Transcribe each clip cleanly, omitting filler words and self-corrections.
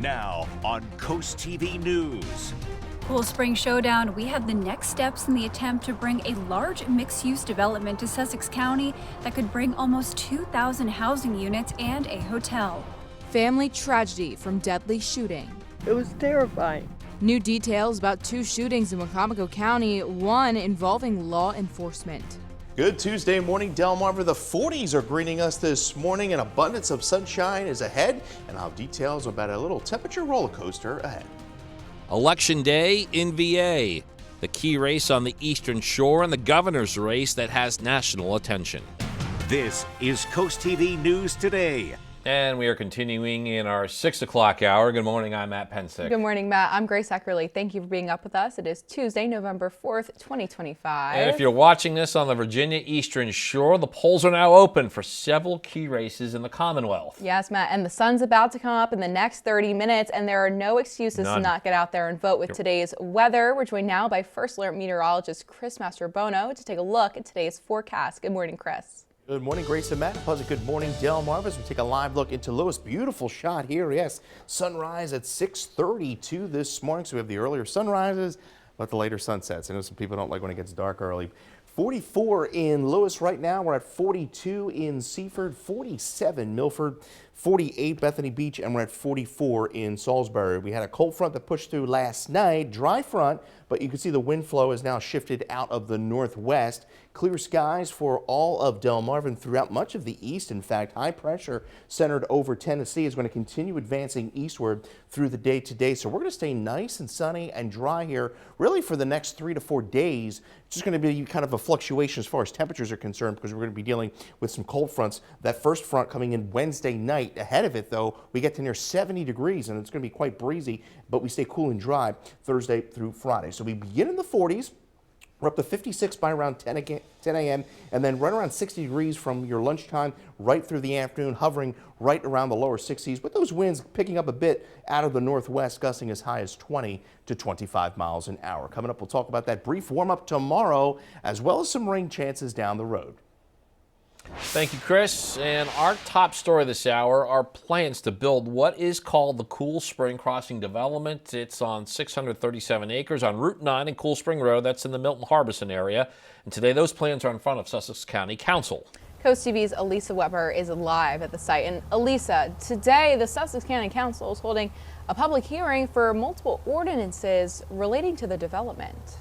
Now on Coast TV News. Cool Spring Showdown, we have the next steps in the attempt to bring a large mixed-use development to Sussex County that could bring almost 2,000 housing units and a hotel. Family tragedy from deadly shooting. It was terrifying. New details about 2 shootings in Wacomico County, one involving law enforcement. Good Tuesday morning, Delmarva. The 40s are greeting us this morning. An abundance of sunshine is ahead, and I'll have details about a little temperature roller coaster ahead. Election Day in VA, the key race on the Eastern Shore, and the governor's race that has national attention. This is Coast TV News Today. And we are continuing in our 6 o'clock hour. Good morning, I'm Matt Pensick. Good morning, Matt. I'm Grace Eckerly. Thank you for being up with us. It is Tuesday, November 4th, 2025. And if you're watching this on the Virginia Eastern Shore, the polls are now open for several key races in the Commonwealth. Yes, Matt, and the sun's about to come up in the next 30 minutes, and there are no excuses to not get out there and vote with today's weather. We're joined now by First Alert meteorologist Chris Mastrobono to take a look at today's forecast. Good morning, Chris. Good morning, Grace and Matt. Pleasant good morning, Delmarva. As we take a live look into Lewis. Beautiful shot here. Yes, sunrise at 6:32 this morning. So we have the earlier sunrises, but the later sunsets. I know some people don't like when it gets dark early. 44 in Lewis right now. We're at 42 in Seaford, 47 Milford, 48 Bethany Beach, and we're at 44 in Salisbury. We had a cold front that pushed through last night, dry front, but you can see the wind flow has now shifted out of the northwest. Clear skies for all of Delmarva and throughout much of the east. In fact, high pressure centered over Tennessee is going to continue advancing eastward through the day today. So we're going to stay nice and sunny and dry here really for the next 3 to 4 days. It's just going to be kind of a fluctuation as far as temperatures are concerned because we're going to be dealing with some cold fronts. That first front coming in Wednesday night. Ahead of it, though, we get to near 70 degrees and it's going to be quite breezy, but we stay cool and dry Thursday through Friday. So we begin in the 40s. We're up to 56 by around 10 a.m. and then right around 60 degrees from your lunchtime right through the afternoon, hovering right around the lower 60s, with those winds picking up a bit out of the northwest, gusting as high as 20 to 25 miles an hour. Coming up, we'll talk about that brief warm-up tomorrow, as well as some rain chances down the road. Thank you, Chris. And our top story this hour are plans to build what is called the Cool Spring Crossing development. It's on 637 acres on Route 9 and Cool Spring Road. That's in the Milton-Harbeson area. And today those plans are in front of Sussex County Council. Coast TV's Elisa Weber is live at the site. And Elisa, today the Sussex County Council is holding a public hearing for multiple ordinances relating to the development.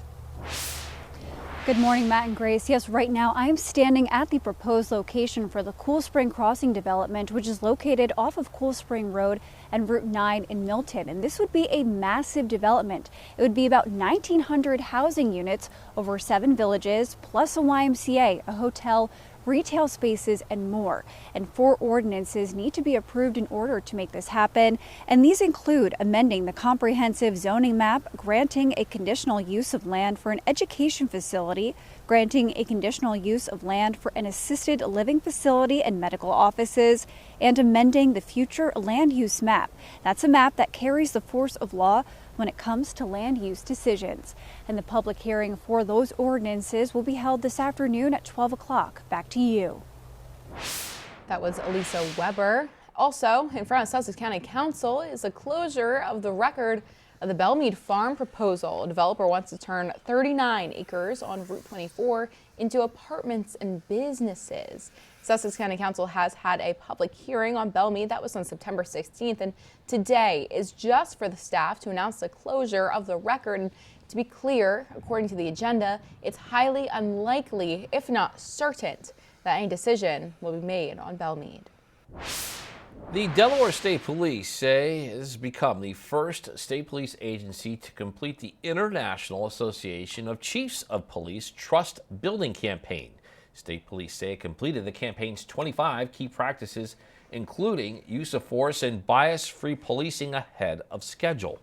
Good morning, Matt and Grace. Yes, right now I'm standing at the proposed location for the Cool Spring Crossing development, which is located off of Cool Spring Road and Route 9 in Milton. And this would be a massive development. It would be about 1,900 housing units over 7 villages, plus a YMCA, a hotel, retail spaces, and more. And 4 ordinances need to be approved in order to make this happen. And these include amending the comprehensive zoning map, granting a conditional use of land for an education facility, granting a conditional use of land for an assisted living facility and medical offices, and amending the future land use map. That's a map that carries the force of law when it comes to land use decisions. And the public hearing for those ordinances will be held this afternoon at 12 o'clock. Back to you. That was Elisa Weber. Also, in front of Sussex County Council is a closure of the record of the Belmead Farm proposal. A developer wants to turn 39 acres on Route 24 into apartments and businesses. Sussex County Council has had a public hearing on Belmead. That was on September 16th, and today is just for the staff to announce the closure of the record. And to be clear, according to the agenda, it's highly unlikely, if not certain, that any decision will be made on Belmead. The Delaware State Police say it has become the first state police agency to complete the International Association of Chiefs of Police Trust Building Campaign. State police say it completed the campaign's 25 key practices, including use of force and bias-free policing ahead of schedule.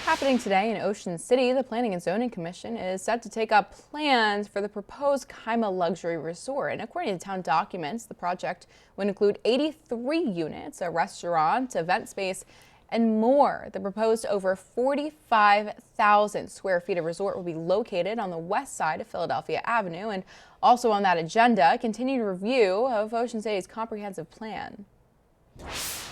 Happening today in Ocean City, the Planning and Zoning Commission is set to take up plans for the proposed Kaima Luxury Resort. And according to town documents, the project would include 83 units, a restaurant, event space, and more. The proposed over 45,000 square feet of resort will be located on the west side of Philadelphia Avenue. And also on that agenda, continued review of Ocean City's comprehensive plan.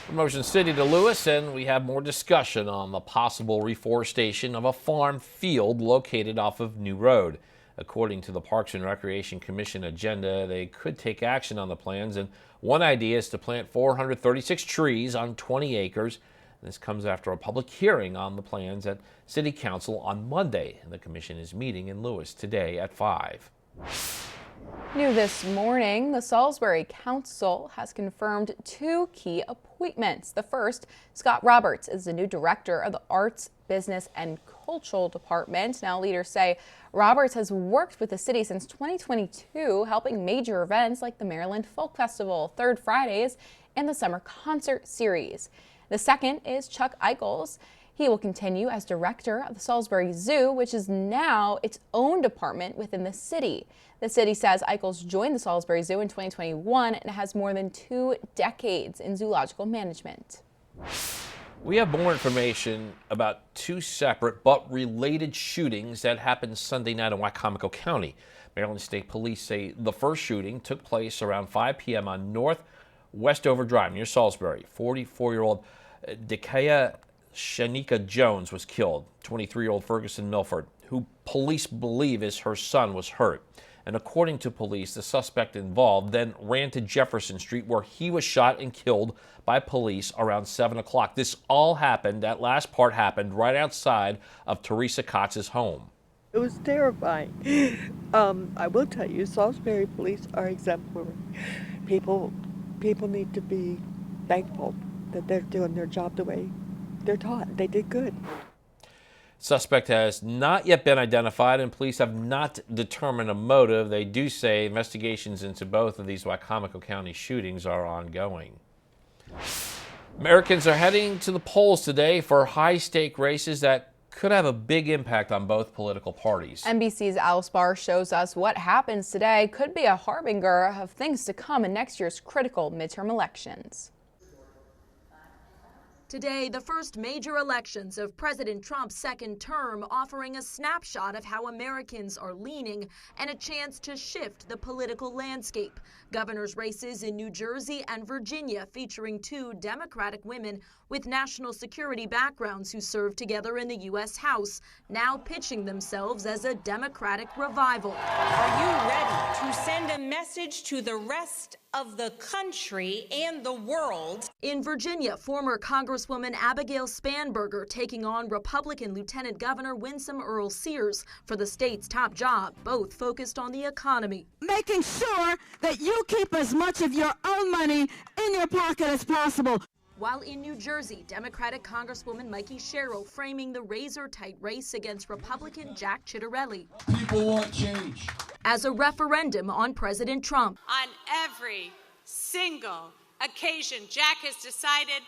From Ocean City to Lewis, and we have more discussion on the possible reforestation of a farm field located off of New Road. According to the Parks and Recreation Commission agenda, they could take action on the plans, and one idea is to plant 436 trees on 20 acres. This comes after a public hearing on the plans at City Council on Monday. The commission is meeting in Lewis today at 5. New this morning, the Salisbury Council has confirmed 2 key appointments. The first, Scott Roberts, is the new director of the Arts, Business, and Cultural Department. Now, leaders say Roberts has worked with the city since 2022, helping major events like the Maryland Folk Festival, Third Fridays, and the Summer Concert Series. The second is Chuck Eichels. He will continue as director of the Salisbury Zoo, which is now its own department within the city. The city says Eichels joined the Salisbury Zoo in 2021 and has more than 2 decades in zoological management. We have more information about 2 separate but related shootings that happened Sunday night in Wicomico County. Maryland State Police say the first shooting took place around 5 p.m. on North Westover Drive near Salisbury. 44-year-old Dekaya Shanika Jones was killed. 23-year-old Ferguson Milford, who police believe is her son, was hurt. And according to police, the suspect involved then ran to Jefferson Street, where he was shot and killed by police around 7 o'clock. This all happened, that last part happened right outside of Teresa Cox's home. It was terrifying. I will tell you, Salisbury police are exemplary. People need to be thankful that they're doing their job the way they're taught. They did good. Suspect has not yet been identified, and police have not determined a motive. They do say investigations into both of these Wicomico County shootings are ongoing. Americans are heading to the polls today for high-stake races that could have a big impact on both political parties. NBC's Alice Barr shows us what happens today could be a harbinger of things to come in next year's critical midterm elections. Today, the first major elections of President Trump's second term, offering a snapshot of how Americans are leaning and a chance to shift the political landscape. Governor's races in New Jersey and Virginia featuring 2 Democratic women with national security backgrounds who served together in the U.S. House, now pitching themselves as a Democratic revival. Are you ready to send a message to the rest of the country and the world? In Virginia, former Congresswoman Abigail Spanberger taking on Republican Lieutenant Governor Winsome Earl Sears for the state's top job, both focused on the economy. Making sure that you keep as much of your own money in your pocket as possible. While in New Jersey, Democratic Congresswoman Mikey Sherrill framing the razor-tight race against Republican Jack Ciattarelli. People want change. As a referendum on President Trump. On every single occasion, Jack has decided,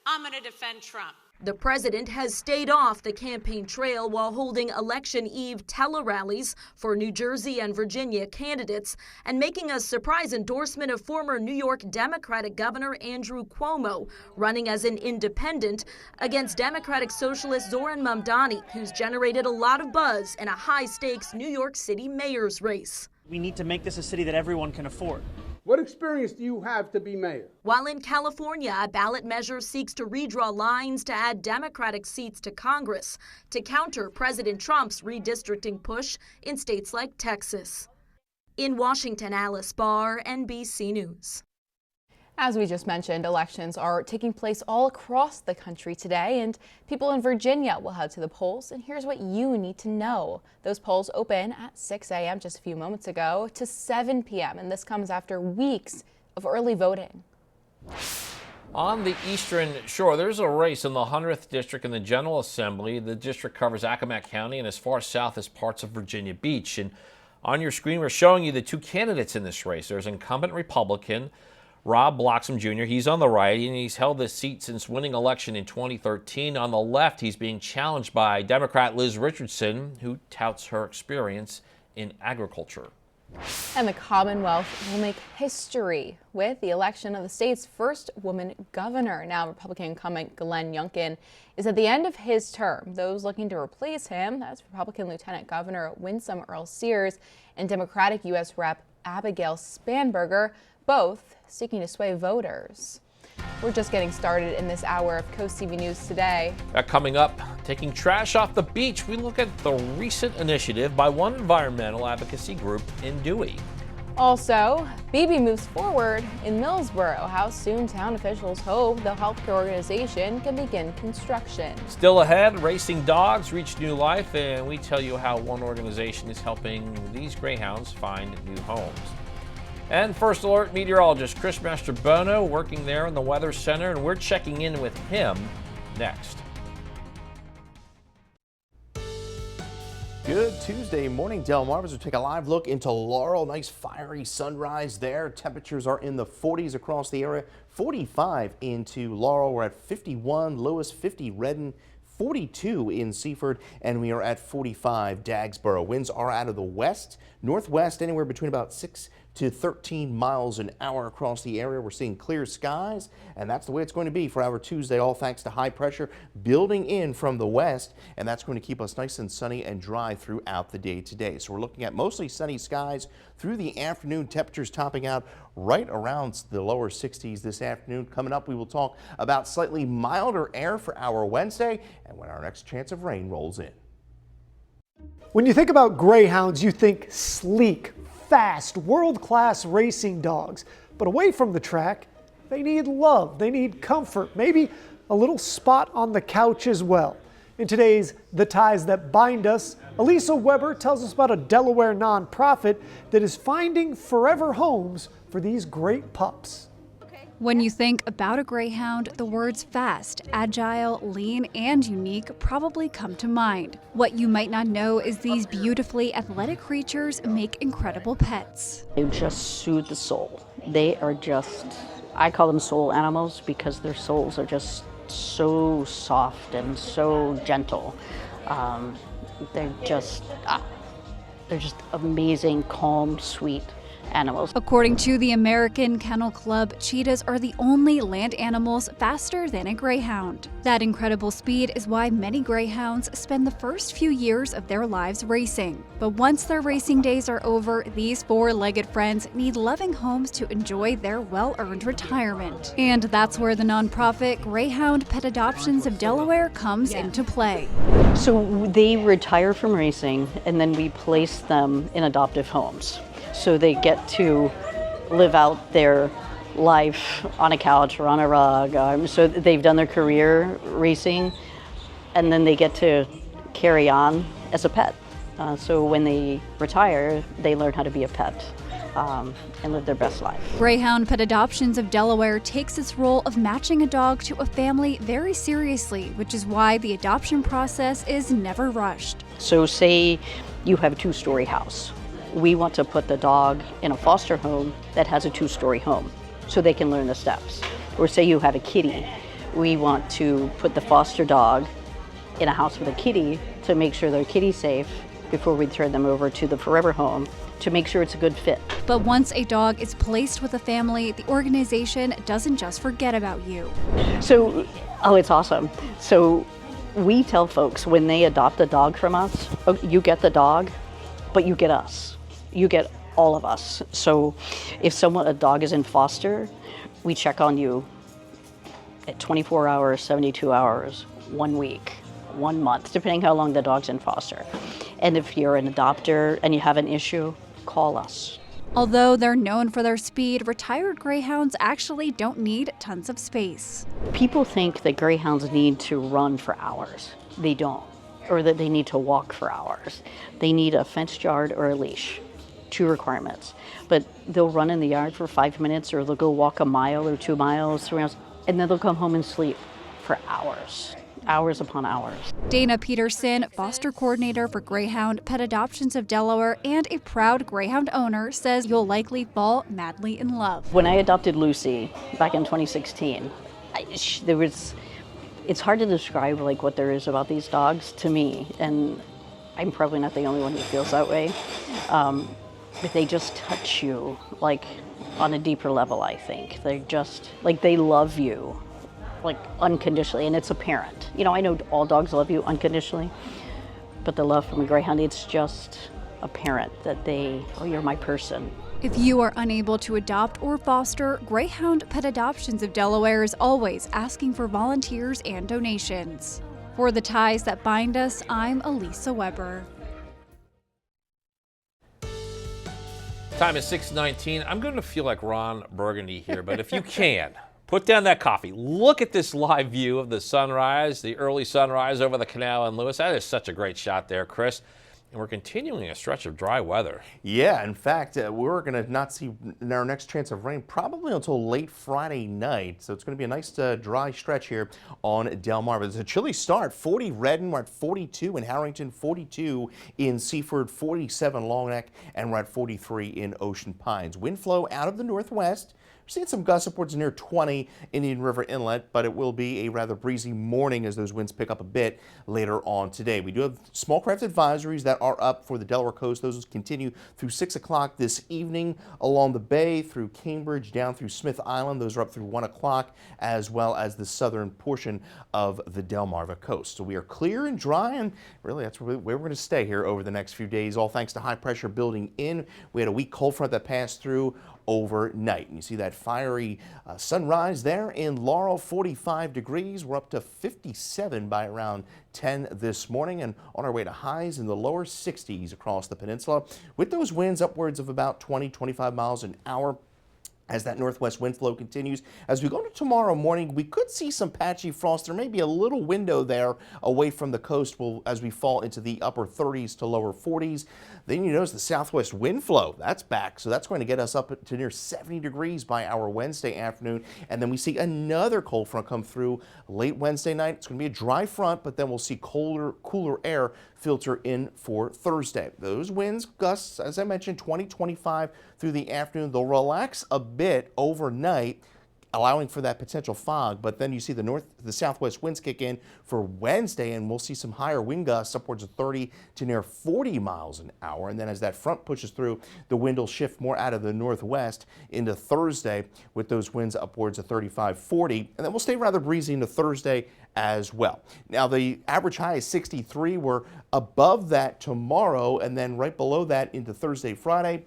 I'm going to defend Trump. The president has stayed off the campaign trail while holding election eve tele-rallies for New Jersey and Virginia candidates and making a surprise endorsement of former New York Democratic Governor Andrew Cuomo, running as an independent against Democratic Socialist Zoran Mamdani, who's generated a lot of buzz in a high-stakes New York City mayor's race. We need to make this a city that everyone can afford. What experience do you have to be mayor? While in California, a ballot measure seeks to redraw lines to add Democratic seats to Congress to counter President Trump's redistricting push in states like Texas. In Washington, Alice Barr, NBC News. As we just mentioned, elections are taking place all across the country today, and people in Virginia will head to the polls. And here's what you need to know. Those polls open at 6 a.m. just a few moments ago to 7 p.m. And this comes after weeks of early voting. On the Eastern Shore, there's a race in the 100th District in the General Assembly. The district covers Accomack County and as far south as parts of Virginia Beach. And on your screen, we're showing you the 2 candidates in this race. There's incumbent Republican Rob Bloxham Jr., he's on the right, and he's held this seat since winning election in 2013. On the left, he's being challenged by Democrat Liz Richardson, who touts her experience in agriculture. And the Commonwealth will make history with the election of the state's first woman governor. Now, Republican incumbent Glenn Youngkin is at the end of his term. Those looking to replace him, that's Republican Lieutenant Governor Winsome Earl Sears and Democratic U.S. Rep. Abigail Spanberger, both seeking to sway voters. We're just getting started in this hour of Coast TV News Today. Coming up, taking trash off the beach, we look at the recent initiative by one environmental advocacy group in Dewey. Also, BB moves forward in Millsboro. How soon town officials hope the healthcare organization can begin construction. Still ahead, racing dogs reach new life, and we tell you how one organization is helping these greyhounds find new homes. And First Alert meteorologist Chris Mastrobono working there in the Weather Center, and we're checking in with him next. Good Tuesday morning, Delmarva. We'll take a live look into Laurel. Nice fiery sunrise there. Temperatures are in the 40s across the area. 45 into Laurel. We're at 51. Lewis, 50 Redden, 42 in Seaford, and we are at 45 Dagsboro. Winds are out of the west, northwest, anywhere between about 6 to 13 miles an hour across the area. We're seeing clear skies, and that's the way it's going to be for our Tuesday, all thanks to high pressure building in from the west, and that's going to keep us nice and sunny and dry throughout the day today. So we're looking at mostly sunny skies through the afternoon, temperatures topping out right around the lower 60s this afternoon. Coming up, we will talk about slightly milder air for our Wednesday and when our next chance of rain rolls in. When you think about greyhounds, you think sleek, fast, world-class racing dogs. But away from the track, they need love, they need comfort, maybe a little spot on the couch as well. In today's The Ties That Bind Us, Elisa Weber tells us about a Delaware nonprofit that is finding forever homes for these great pups. When you think about a greyhound, the words fast, agile, lean, and unique probably come to mind. What you might not know is these beautifully athletic creatures make incredible pets. They just soothe the soul. They are just, I call them soul animals because their souls are just so soft and so gentle. They're just amazing, calm, sweet animals. According to the American Kennel Club, cheetahs are the only land animals faster than a greyhound. That incredible speed is why many greyhounds spend the first few years of their lives racing. But once their racing days are over, these four-legged friends need loving homes to enjoy their well-earned retirement. And that's where the nonprofit Greyhound Pet Adoptions of Delaware comes into play. So they retire from racing and then we place them in adoptive homes. So they get to live out their life on a couch or on a rug. So they've done their career racing, and then they get to carry on as a pet. So when they retire, they learn how to be a pet and live their best life. Greyhound Pet Adoptions of Delaware takes its role of matching a dog to a family very seriously, which is why the adoption process is never rushed. So say you have a two-story house. We want to put the dog in a foster home that has a two-story home so they can learn the steps. Or say you have a kitty. We want to put the foster dog in a house with a kitty to make sure their kitty's safe before we turn them over to the forever home to make sure it's a good fit. But once a dog is placed with a family, the organization doesn't just forget about you. So, it's awesome. So we tell folks when they adopt a dog from us, oh, you get the dog, but you get us. You get all of us. So if a dog is in foster, we check on you at 24 hours, 72 hours, 1 week, 1 month, depending how long the dog's in foster. And if you're an adopter and you have an issue, call us. Although they're known for their speed, retired greyhounds actually don't need tons of space. People think that greyhounds need to run for hours. They don't. Or that they need to walk for hours. They need a fenced yard or a leash. 2 requirements. But they'll run in the yard for 5 minutes, or they'll go walk a mile or 2 miles, 3 miles, and then they'll come home and sleep for hours. Hours upon hours. Dana Peterson, foster coordinator for Greyhound Pet Adoptions of Delaware and a proud greyhound owner, says you'll likely fall madly in love. When I adopted Lucy back in 2016, it's hard to describe what there is about these dogs to me, and I'm probably not the only one who feels that way. But they just touch you on a deeper level, I think. They're just they love you unconditionally, and it's apparent. I know all dogs love you unconditionally, but the love from a greyhound, it's just apparent that you're my person. If you are unable to adopt or foster, Greyhound Pet Adoptions of Delaware is always asking for volunteers and donations. For the ties that bind us, I'm Elisa Weber. Time is 6:19. I'm going to feel like Ron Burgundy here, but if you can, put down that coffee. Look at this live view of the sunrise, the early sunrise over the canal in Lewis. That is such a great shot there, Chris. And we're continuing a stretch of dry weather. Yeah, in fact, we're going to not see our next chance of rain probably until late Friday night. So it's going to be a nice dry stretch here on Delmarva. It's a chilly start. 40 Redden, we're at 42 in Harrington, 42 in Seaford, 47 Longneck, and we're at 43 in Ocean Pines. Wind flow out of the northwest. We're seeing some gusts upwards near 20 Indian River Inlet, but it will be a rather breezy morning as those winds pick up a bit later on today. We do have small craft advisories that are up for the Delaware coast. Those will continue through 6 o'clock this evening along the bay through Cambridge down through Smith Island. Those are up through 1 o'clock, as well as the southern portion of the Delmarva coast. So we are clear and dry, and really that's where we're going to stay here over the next few days, all thanks to high pressure building in. We had a weak cold front that passed through overnight. And you see that fiery sunrise there in Laurel, 45 degrees. We're up to 57 by around 10 this morning, and on our way to highs in the lower 60s across the peninsula with those winds upwards of about 20-25 miles an hour. As that northwest wind flow continues, as we go into tomorrow morning, we could see some patchy frost. There may be a little window there away from the coast as we fall into the upper 30s to lower 40s. Then you notice the southwest wind flow, that's back. So that's going to get us up to near 70 degrees by our Wednesday afternoon. And then we see another cold front come through late Wednesday night. It's going to be a dry front, but then we'll see cooler air filter in for Thursday. Those winds, gusts, as I mentioned, 20-25 through the afternoon. They'll relax a bit overnight, allowing for that potential fog, but then you see the southwest winds kick in for Wednesday, and we'll see some higher wind gusts upwards of 30 to near 40 miles an hour. And then as that front pushes through, the wind will shift more out of the northwest into Thursday with those winds upwards of 35-40, and then we'll stay rather breezy into Thursday as well. Now the average high is 63. We're above that tomorrow, and then right below that into Thursday, Friday.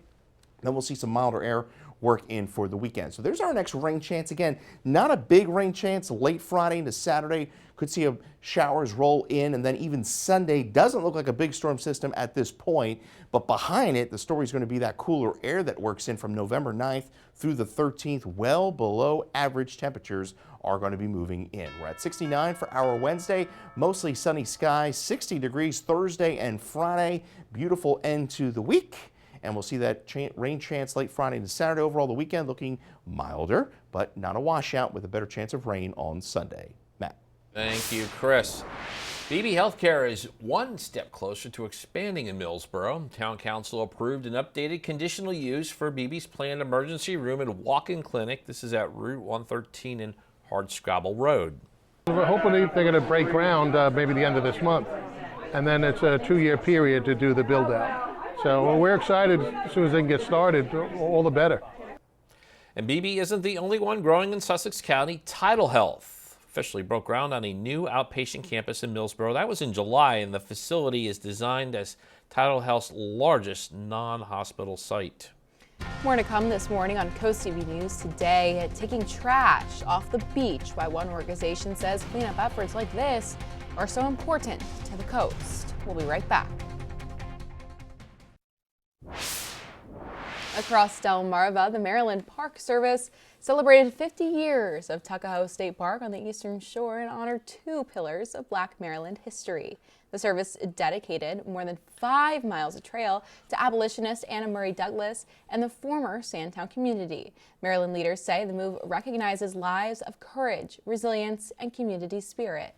Then we'll see some milder air work in for the weekend. So there's our next rain chance. Again, not a big rain chance late Friday into Saturday. Could see showers roll in, and then even Sunday doesn't look like a big storm system at this point, but behind it, the story is going to be that cooler air that works in from November 9th through the 13th. Well below average temperatures are going to be moving in. We're at 69 for our Wednesday, mostly sunny skies, 60 degrees Thursday and Friday. Beautiful end to the week. And we'll see that rain chance late Friday to Saturday. Overall, the weekend looking milder, but not a washout with a better chance of rain on Sunday. Matt. Thank you, Chris. BB Healthcare is one step closer to expanding in Millsboro. Town Council approved an updated conditional use for BB's planned emergency room and walk-in clinic. This is at Route 113 and Hardscrabble Road. We're hoping they're going to break ground maybe the end of this month, and then it's a 2-year period to do the build-out. So we're excited. As soon as they can get started, all the better. And BB isn't the only one growing in Sussex County. Tidal Health officially broke ground on a new outpatient campus in Millsboro. That was in July, and the facility is designed as Tidal Health's largest non-hospital site. More to come this morning on CoastTV News today. Taking trash off the beach, why one organization says cleanup efforts like this are so important to the coast. We'll be right back. Across Delmarva, the Maryland Park Service celebrated 50 years of Tuckahoe State Park on the eastern shore and honored 2 pillars of Black Maryland history. The service dedicated more than 5 miles of trail to abolitionist Anna Murray Douglas and the former Sandtown community. Maryland leaders say the move recognizes lives of courage, resilience, and community spirit.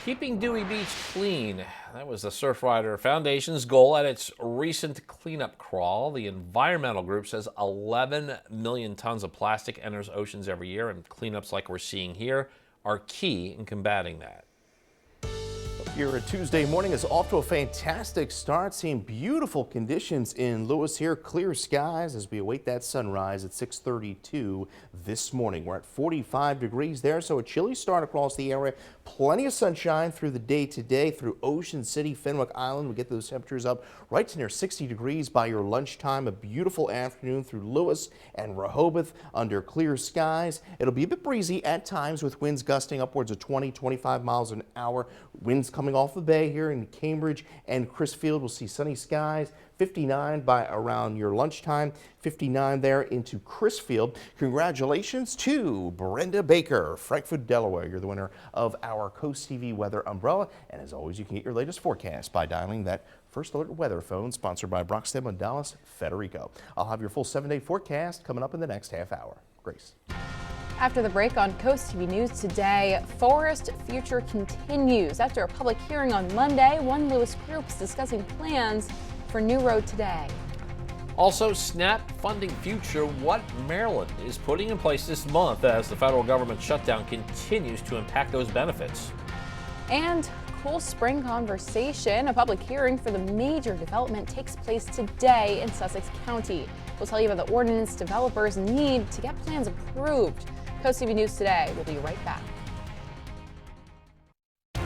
Keeping Dewey Beach clean. That was the Surfrider Foundation's goal at its recent cleanup crawl. The environmental group says 11 million tons of plastic enters oceans every year, and cleanups like we're seeing here are key in combating that. Your Tuesday morning is off to a fantastic start, seeing beautiful conditions in Lewis here. Clear skies as we await that sunrise at 6:32 this morning. We're at 45 degrees there, so a chilly start across the area. Plenty of sunshine through the day today through Ocean City, Fenwick Island. We get those temperatures up right to near 60 degrees by your lunchtime. A beautiful afternoon through Lewis and Rehoboth under clear skies. It'll be a bit breezy at times with winds gusting upwards of 20-25 miles an hour. Winds coming off the bay here in Cambridge and Crisfield. We'll see sunny skies. 59 by around your lunchtime, 59 there into Crisfield. Congratulations to Brenda Baker, Frankfort, Delaware. You're the winner of our Coast TV weather umbrella. And as always, you can get your latest forecast by dialing that First Alert weather phone, sponsored by Broxton and Dallas, Federico. I'll have your full 7-day forecast coming up in the next half hour. Grace. After the break on Coast TV News today, Forest Future continues. After a public hearing on Monday, one Lewis group is discussing plans for New Road today. Also, SNAP funding future, what Maryland is putting in place this month as the federal government shutdown continues to impact those benefits. And Cool Spring Conversation, a public hearing for the major development, takes place today in Sussex County. We'll tell you about the ordinance developers need to get plans approved. Coast TV News today. We'll be right back.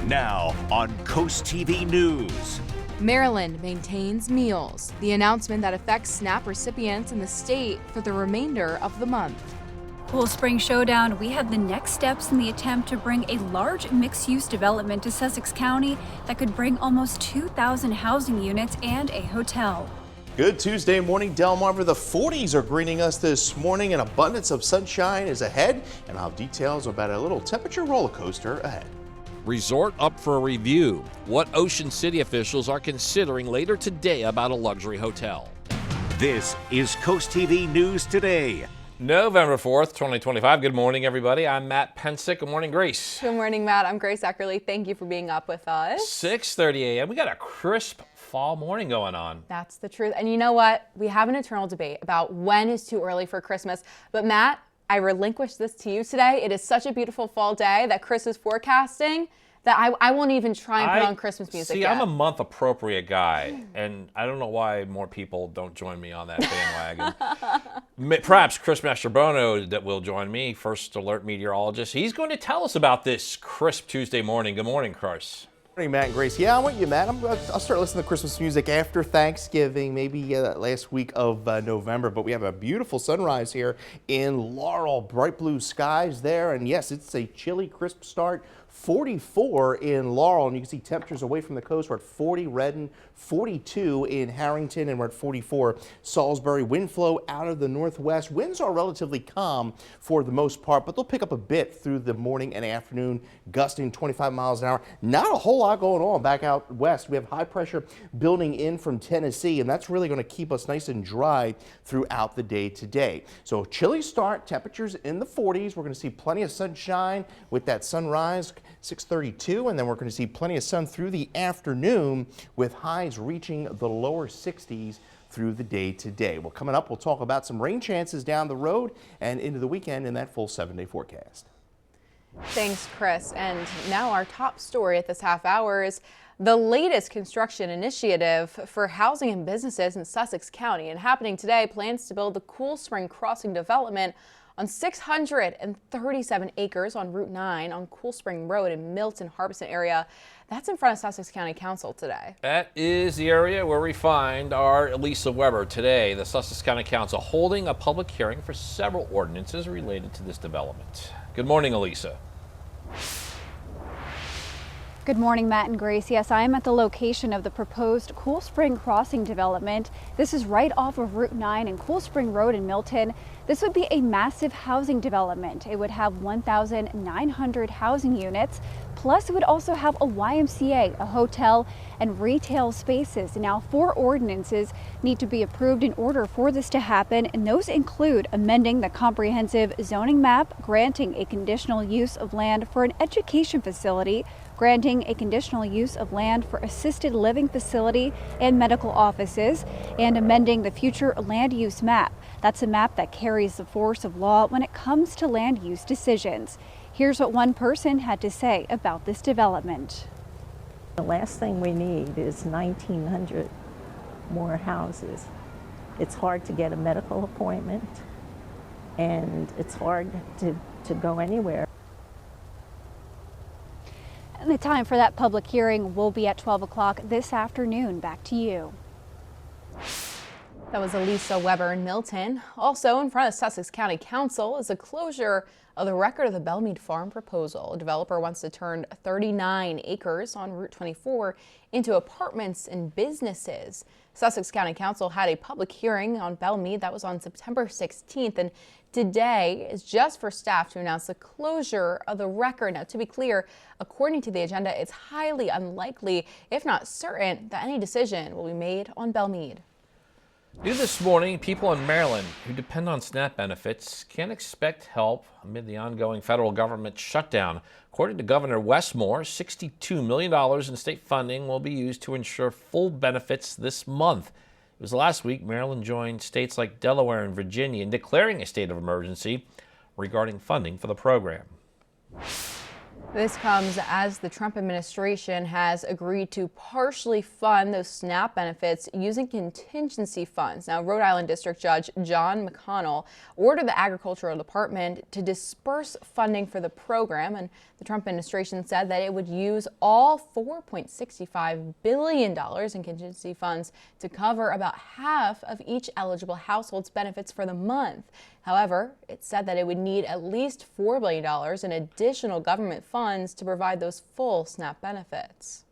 Now on Coast TV News. Maryland maintains meals, the announcement that affects SNAP recipients in the state for the remainder of the month. Cool Spring Showdown, we have the next steps in the attempt to bring a large mixed-use development to Sussex County that could bring almost 2,000 housing units and a hotel. Good Tuesday morning, Delmarva. The 40s are greeting us this morning. An abundance of sunshine is ahead, and I'll have details about a little temperature roller coaster ahead. Resort up for a review. What Ocean City officials are considering later today about a luxury hotel. This is Coast TV News Today. November 4th, 2025. Good morning, everybody. I'm Matt Pensick. Good morning, Grace. Good morning, Matt. I'm Grace Eckerly. Thank you for being up with us. 6:30 a.m. We got a crisp fall morning going on. That's the truth. And you know what? We have an eternal debate about when is too early for Christmas. But Matt, I relinquish this to you today. It is such a beautiful fall day that Chris is forecasting that I won't even try and put on Christmas music yet. I'm a month appropriate guy, and I don't know why more people don't join me on that bandwagon. Perhaps Chris Mastrobono that will join me, First Alert meteorologist. He's going to tell us about this crisp Tuesday morning. Good morning, Chris. Good morning, Matt and Grace. Yeah, I'm with you, Matt. I'll start listening to Christmas music after Thanksgiving, maybe last week of November. But we have a beautiful sunrise here in Laurel, bright blue skies there. And yes, it's a chilly, crisp start. 44 in Laurel, and you can see temperatures away from the coast. We're at 40 Redden, 42 in Harrington, and we're at 44 Salisbury. Wind flow out of the northwest. Winds are relatively calm for the most part, but they'll pick up a bit through the morning and afternoon, gusting 25 miles an hour. Not a whole lot going on back out west. We have high pressure building in from Tennessee, and that's really going to keep us nice and dry throughout the day today. So chilly start, temperatures in the 40s. We're going to see plenty of sunshine with that sunrise. 6:32, and then we're going to see plenty of sun through the afternoon with highs reaching the lower 60s through the day today. Well, coming up, we'll talk about some rain chances down the road and into the weekend in that full 7-day forecast. Thanks, Chris. And now our top story at this half hour is the latest construction initiative for housing and businesses in Sussex County. And happening today, plans to build the Cool Spring Crossing development on 637 acres on Route 9 on Cool Spring Road in Milton-Harbeson area. That's in front of Sussex County Council today. That is the area where we find our Lisa Weber today. The Sussex County Council holding a public hearing for several ordinances related to this development. Good morning, Elisa. Good morning, Matt and Grace. Yes, I am at the location of the proposed Cool Spring Crossing development. This is right off of Route 9 and Cool Spring Road in Milton. This would be a massive housing development. It would have 1,900 housing units, plus it would also have a YMCA, a hotel, and retail spaces. Now, 4 ordinances need to be approved in order for this to happen, and those include amending the comprehensive zoning map, granting a conditional use of land for an education facility, granting a conditional use of land for assisted living facility and medical offices, and amending the future land use map. That's a map that carries the force of law when it comes to land use decisions. Here's what one person had to say about this development. The last thing we need is 1,900 more houses. It's hard to get a medical appointment, and it's hard to go anywhere. And the time for that public hearing will be at 12 o'clock this afternoon. Back to you. That was Elisa Weber in Milton. Also in front of Sussex County Council is a closure of the record of the Belmead Farm proposal. A developer wants to turn 39 acres on Route 24 into apartments and businesses. Sussex County Council had a public hearing on Belmead that was on September 16th, and today is just for staff to announce the closure of the record. Now, to be clear, according to the agenda, it's highly unlikely, if not certain, that any decision will be made on Belmead. New this morning, people in Maryland who depend on SNAP benefits can't expect help amid the ongoing federal government shutdown. According to Governor Westmore, $62 million in state funding will be used to ensure full benefits this month. It was last week Maryland joined states like Delaware and Virginia in declaring a state of emergency regarding funding for the program. This comes as the Trump administration has agreed to partially fund those SNAP benefits using contingency funds. Now, Rhode Island District Judge John McConnell ordered the Agricultural Department to disperse funding for the program, and the Trump administration said that it would use all $4.65 billion in contingency funds to cover about half of each eligible household's benefits for the month. However, it said that it would need at least $4 billion in additional government funds to provide those full SNAP benefits.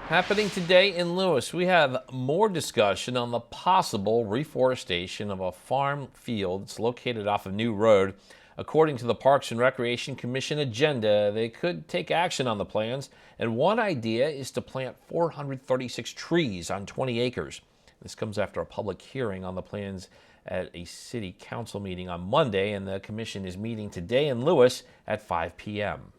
Happening today in Lewis, we have more discussion on the possible reforestation of a farm field that's located off of New Road. According to the Parks and Recreation Commission agenda, they could take action on the plans, and one idea is to plant 436 trees on 20 acres. This comes after a public hearing on the plans at a city council meeting on Monday, and the commission is meeting today in Lewis at 5 p.m.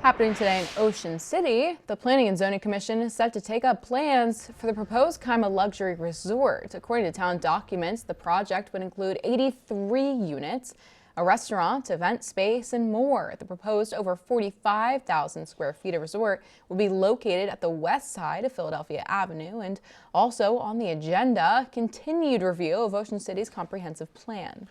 Happening today in Ocean City, the Planning and Zoning Commission is set to take up plans for the proposed Kaima Luxury Resort. According to town documents, the project would include 83 units, a restaurant, event space, and more. The proposed over 45,000 square feet of resort will be located at the west side of Philadelphia Avenue, and also on the agenda, continued review of Ocean City's comprehensive plan.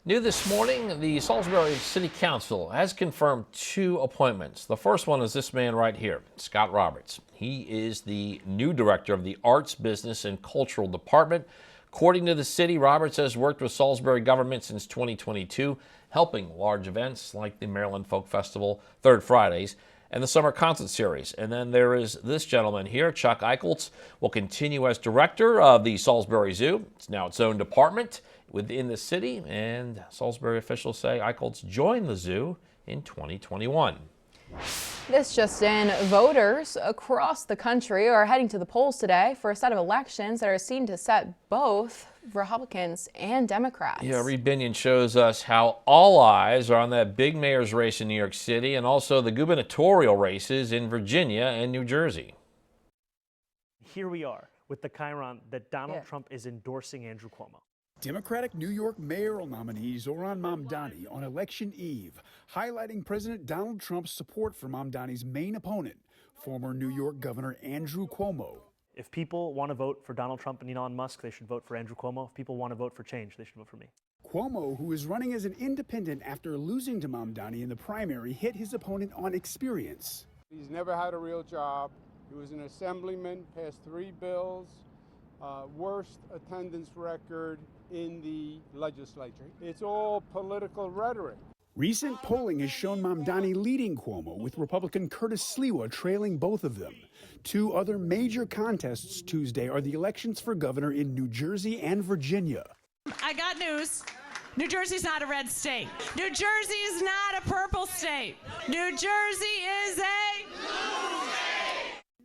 New this morning, the Salisbury City Council has confirmed 2 appointments. The first one is this man right here, Scott Roberts. He is the new director of the Arts, Business, and Cultural Department. According to the city, Roberts has worked with Salisbury government since 2022, helping large events like the Maryland Folk Festival, Third Fridays, and the Summer Concert Series. And then there is this gentleman here, Chuck Eicholtz, will continue as director of the Salisbury Zoo. It's now its own department within the city, and Salisbury officials say Eicholtz joined the zoo in 2021. This just in, voters across the country are heading to the polls today for a set of elections that are seen to set both Republicans and Democrats. Yeah, Reed Binion shows us how all eyes are on that big mayor's race in New York City and also the gubernatorial races in Virginia and New Jersey. Here we are with the chyron that Donald Trump is endorsing Andrew Cuomo. Democratic New York mayoral nominee Zohran Mamdani on election eve, highlighting President Donald Trump's support for Mamdani's main opponent, former New York Governor Andrew Cuomo. If people want to vote for Donald Trump and Elon Musk, they should vote for Andrew Cuomo. If people want to vote for change, they should vote for me. Cuomo, who is running as an independent after losing to Mamdani in the primary, hit his opponent on experience. He's never had a real job. He was an assemblyman, passed 3 bills, worst attendance record in the legislature. It's all political rhetoric. Recent polling has shown Mamdani leading Cuomo, with Republican Curtis Sliwa trailing both of them. 2 other major contests Tuesday are the elections for governor in New Jersey and Virginia. I got news. New Jersey's not a red state. New Jersey is not a purple state. New Jersey is a blue state.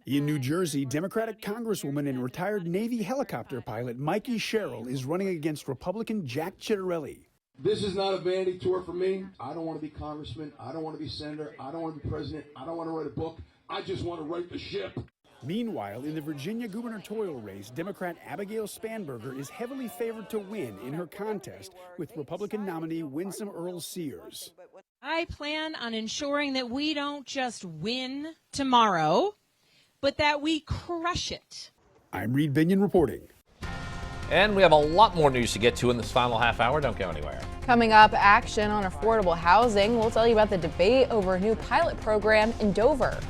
In New Jersey, Democratic Congresswoman and retired Navy helicopter pilot Mikey Sherrill is running against Republican Jack Ciattarelli. This is not a vanity tour for me. I don't want to be congressman. I don't want to be senator. I don't want to be president. I don't want to write a book. I just want to right the ship. Meanwhile, in the Virginia gubernatorial race, Democrat Abigail Spanberger is heavily favored to win in her contest with Republican nominee Winsome Earl Sears. I plan on ensuring that we don't just win tomorrow, but that we crush it. I'm Reed Binion reporting. And we have a lot more news to get to in this final half hour. Don't go anywhere. Coming up, action on affordable housing. We'll tell you about the debate over a new pilot program in Dover.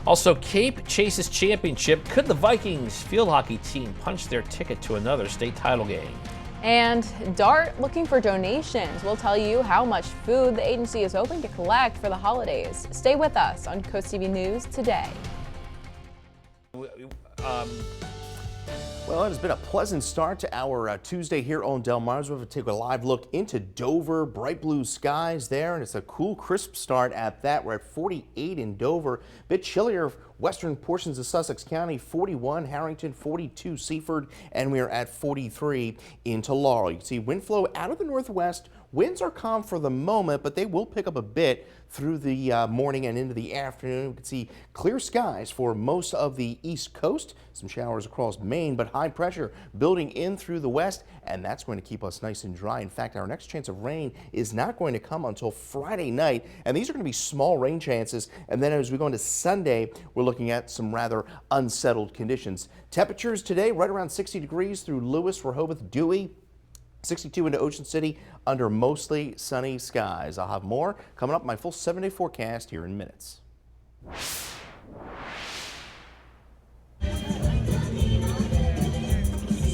Also, Cape chases championship. Could the Vikings field hockey team punch their ticket to another state title game? And DART looking for donations. We'll tell you how much food the agency is hoping to collect for the holidays. Stay with us on CoastTV News today. Well, it has been a pleasant start to our Tuesday here on Delmarva. We're going to take a live look into Dover. Bright blue skies there, and it's a cool, crisp start at that. We're at 48 in Dover. A bit chillier western portions of Sussex County, 41, Harrington, 42, Seaford, and we are at 43 into Laurel. You can see wind flow out of the northwest. Winds are calm for the moment, but they will pick up a bit through the morning and into the afternoon. We can see clear skies for most of the east coast. Some showers across Maine, but high pressure building in through the west, and that's going to keep us nice and dry. In fact, our next chance of rain is not going to come until Friday night, and these are going to be small rain chances. And then as we go into Sunday, we're looking at some rather unsettled conditions. Temperatures today right around 60 degrees through Lewis, Rehoboth, Dewey. 62 into Ocean City under mostly sunny skies. I'll have more coming up in my full 7-day forecast here in minutes.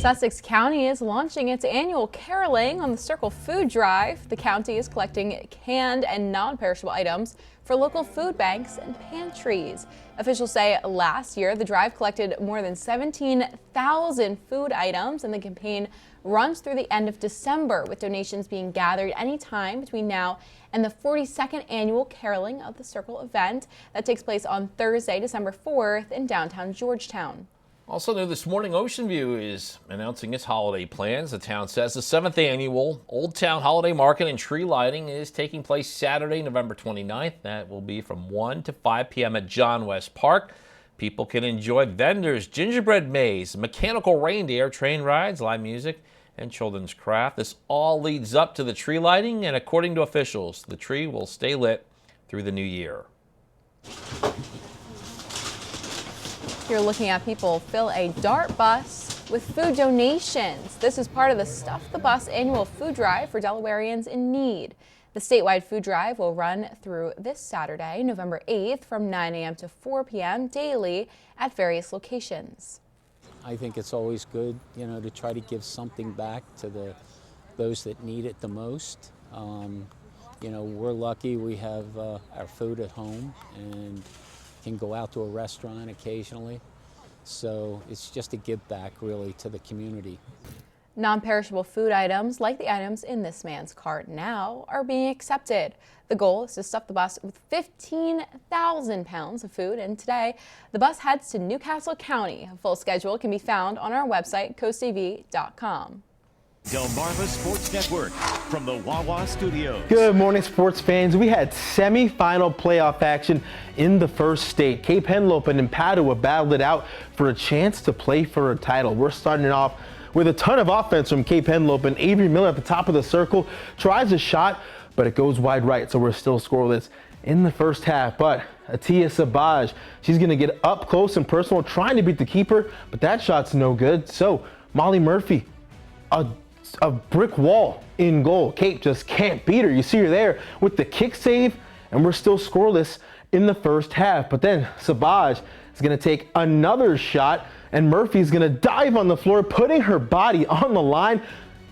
Sussex County is launching its annual caroling on the Circle Food Drive. The county is collecting canned and non-perishable items for local food banks and pantries. Officials say last year the drive collected more than 17,000 food items, and the campaign runs through the end of December, with donations being gathered anytime between now and the 42nd annual caroling of the Circle event that takes place on Thursday, December 4th in downtown Georgetown. Also new this morning, Ocean View is announcing its holiday plans. The town says the 7th annual Old Town Holiday Market and Tree Lighting is taking place Saturday, November 29th. That will be from 1 to 5 p.m. at John West Park. People can enjoy vendors, gingerbread maze, mechanical reindeer, train rides, live music, and children's craft. This all leads up to the tree lighting, and according to officials, the tree will stay lit through the new year. You're looking at people fill a DART bus with food donations. This is part of the Stuff the Bus annual food drive for Delawareans in need. The statewide food drive will run through this Saturday, November 8th, from 9 a.m. to 4 p.m. daily at various locations. I think it's always good, to try to give something back to those that need it the most. We're lucky we have our food at home and can go out to a restaurant occasionally. So it's just a give back really to the community. Non-perishable food items, like the items in this man's cart now, are being accepted. The goal is to stuff the bus with 15,000 pounds of food, and today the bus heads to Newcastle County. A full schedule can be found on our website, coasttv.com. Delmarva Sports Network from the Wawa Studios. Good morning, sports fans. We had semi-final playoff action in the first state. Cape Henlopen and Padua battled it out for a chance to play for a title. We're starting it off with a ton of offense from Cape Henlopen. Avery Miller at the top of the circle tries a shot, but it goes wide right, so we're still scoreless in the first half. But Atia Sabaj, she's going to get up close and personal, trying to beat the keeper, but that shot's no good. So Molly Murphy, a brick wall in goal. Cape just can't beat her. You see her there with the kick save, and we're still scoreless in the first half. But then Sabaj is going to take another shot, and Murphy's going to dive on the floor, putting her body on the line.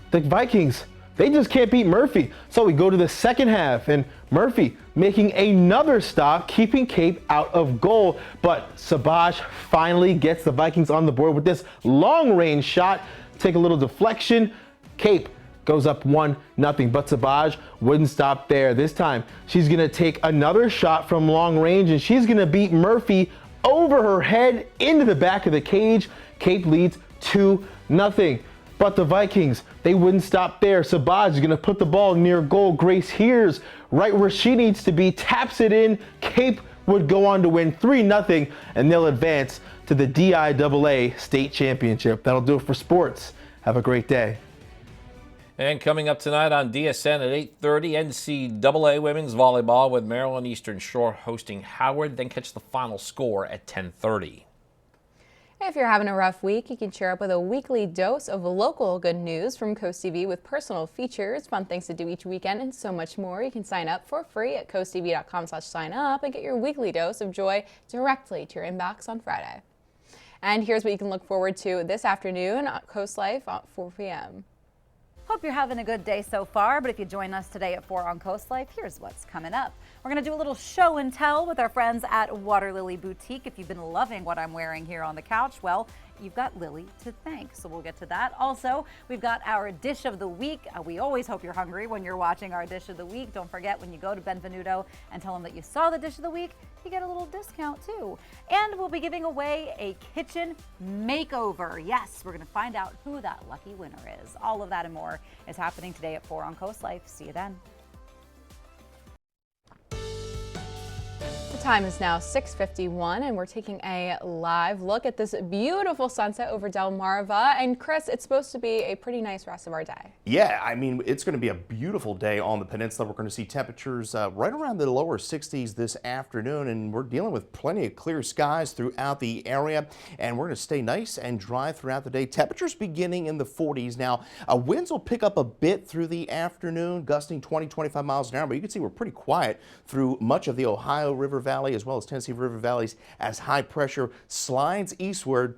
The Vikings, they just can't beat Murphy. So we go to the second half, and Murphy making another stop, keeping Cape out of goal. But Sabaj finally gets the Vikings on the board with this long-range shot. Take a little deflection. Cape goes up 1-0, but Sabaj wouldn't stop there. This time, she's going to take another shot from long range, and she's going to beat Murphy over her head into the back of the cage. Cape leads 2-0. But the Vikings, they wouldn't stop there. Sabaj is going to put the ball near goal. Grace Hears right where she needs to be, taps it in. Cape would go on to win 3-0, and they'll advance to the DIAA state championship. That'll do it for sports. Have a great day. And coming up tonight on DSN at 8:30, NCAA Women's Volleyball with Maryland Eastern Shore hosting Howard. Then catch the final score at 10:30. If you're having a rough week, you can cheer up with a weekly dose of local good news from Coast TV with personal features, fun things to do each weekend, and so much more. You can sign up for free at coasttv.com/sign up and get your weekly dose of joy directly to your inbox on Friday. And here's what you can look forward to this afternoon at Coast Life at 4 p.m. Hope you're having a good day so far, but if you join us today at 4 on Coast Life, here's what's coming up. We're going to do a little show and tell with our friends at Water Lily Boutique. If you've been loving what I'm wearing here on the couch, well, you've got Lily to thank, so we'll get to that. Also, we've got our dish of the week. We always hope you're hungry when you're watching our dish of the week. Don't forget, when you go to Benvenuto and tell them that you saw the dish of the week, you get a little discount too. And we'll be giving away a kitchen makeover. Yes, we're going to find out who that lucky winner is. All of that and more is happening today at 4 on Coast Life. See you then. The time is now 6:51 and we're taking a live look at this beautiful sunset over Delmarva. And Chris, it's supposed to be a pretty nice rest of our day. Yeah, I mean, it's going to be a beautiful day on the peninsula. We're going to see temperatures right around the lower 60s this afternoon, and we're dealing with plenty of clear skies throughout the area, and we're going to stay nice and dry throughout the day. Temperatures beginning in the 40s. Now, winds will pick up a bit through the afternoon, gusting 20-25 miles an hour, but you can see we're pretty quiet through much of the Ohio River Valley as well as Tennessee River valleys as high pressure slides eastward.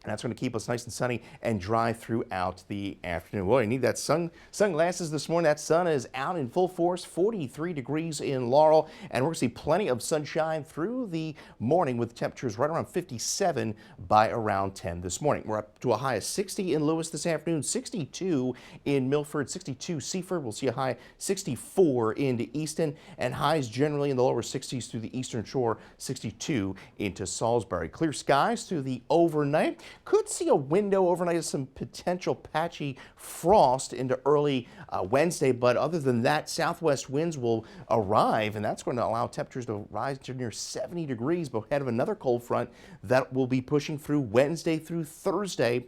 And that's going to keep us nice and sunny and dry throughout the afternoon. Well, you need that sunglasses this morning. That sun is out in full force, 43 degrees in Laurel, and we're going to see plenty of sunshine through the morning with temperatures right around 57 by around 10 this morning. We're up to a high of 60 in Lewis this afternoon, 62 in Milford, 62 Seaford. We'll see a high 64 into Easton, and highs generally in the lower 60s through the Eastern Shore, 62 into Salisbury. Clear skies through the overnight. Could see a window overnight of some potential patchy frost into early Wednesday, but other than that, southwest winds will arrive, and that's going to allow temperatures to rise to near 70 degrees ahead of another cold front that will be pushing through Wednesday through Thursday.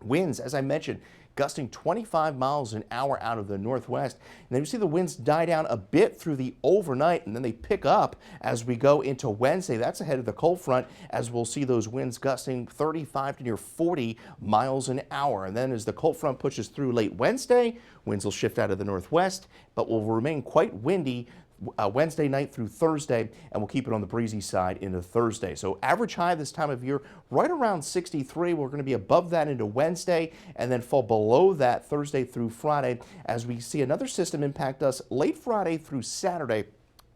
Winds, as I mentioned, gusting 25 miles an hour out of the northwest. And then you see the winds die down a bit through the overnight, and then they pick up as we go into Wednesday. That's ahead of the cold front, as we'll see those winds gusting 35 to near 40 miles an hour. And then as the cold front pushes through late Wednesday, winds will shift out of the northwest, but will remain quite windy Wednesday night through Thursday, and we'll keep it on the breezy side into Thursday. So average high this time of year right around 63. We're going to be above that into Wednesday and then fall below that Thursday through Friday as we see another system impact us late Friday through Saturday.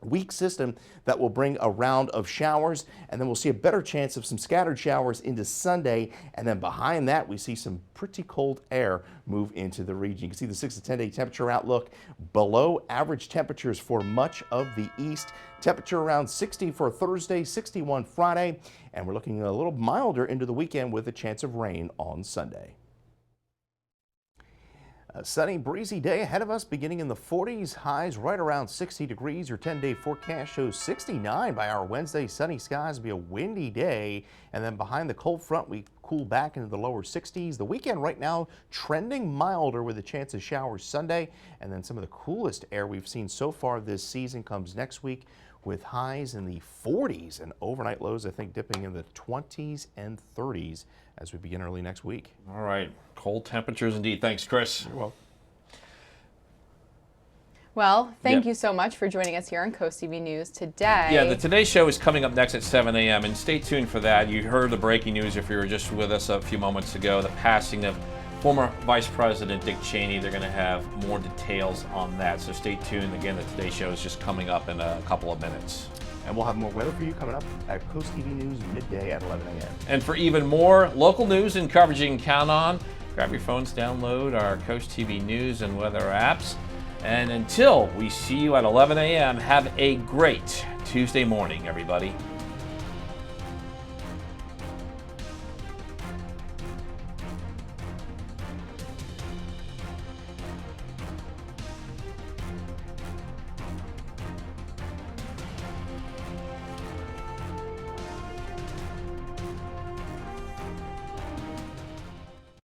Weak system that will bring a round of showers, and then we'll see a better chance of some scattered showers into Sunday, and then behind that we see some pretty cold air move into the region. You can see the 6 to 10 day temperature outlook below average temperatures for much of the east. Temperature around 60 for Thursday, 61 Friday, and we're looking a little milder into the weekend with a chance of rain on Sunday. A sunny, breezy day ahead of us, beginning in the 40s, highs right around 60 degrees. Your 10-day forecast shows 69 by our Wednesday. Sunny skies will be a windy day, and then behind the cold front, we cool back into the lower 60s. The weekend right now trending milder with a chance of showers Sunday, and then some of the coolest air we've seen so far this season comes next week with highs in the 40s and overnight lows, I think, dipping in the 20s and 30s as we begin early next week. All right. Cold temperatures indeed. Thanks, Chris. You're welcome. Well, thank you so much for joining us here on Coast TV News today. Yeah, the Today Show is coming up next at 7 a.m. and stay tuned for that. You heard the breaking news if you were just with us a few moments ago, the passing of former Vice President Dick Cheney. They're going to have more details on that, so stay tuned. Again, the Today Show is just coming up in a couple of minutes. And we'll have more weather for you coming up at Coast TV News midday at 11 a.m. And for even more local news and coverage you can count on, grab your phones, download our Coast TV News and weather apps. And until we see you at 11 a.m., have a great Tuesday morning, everybody.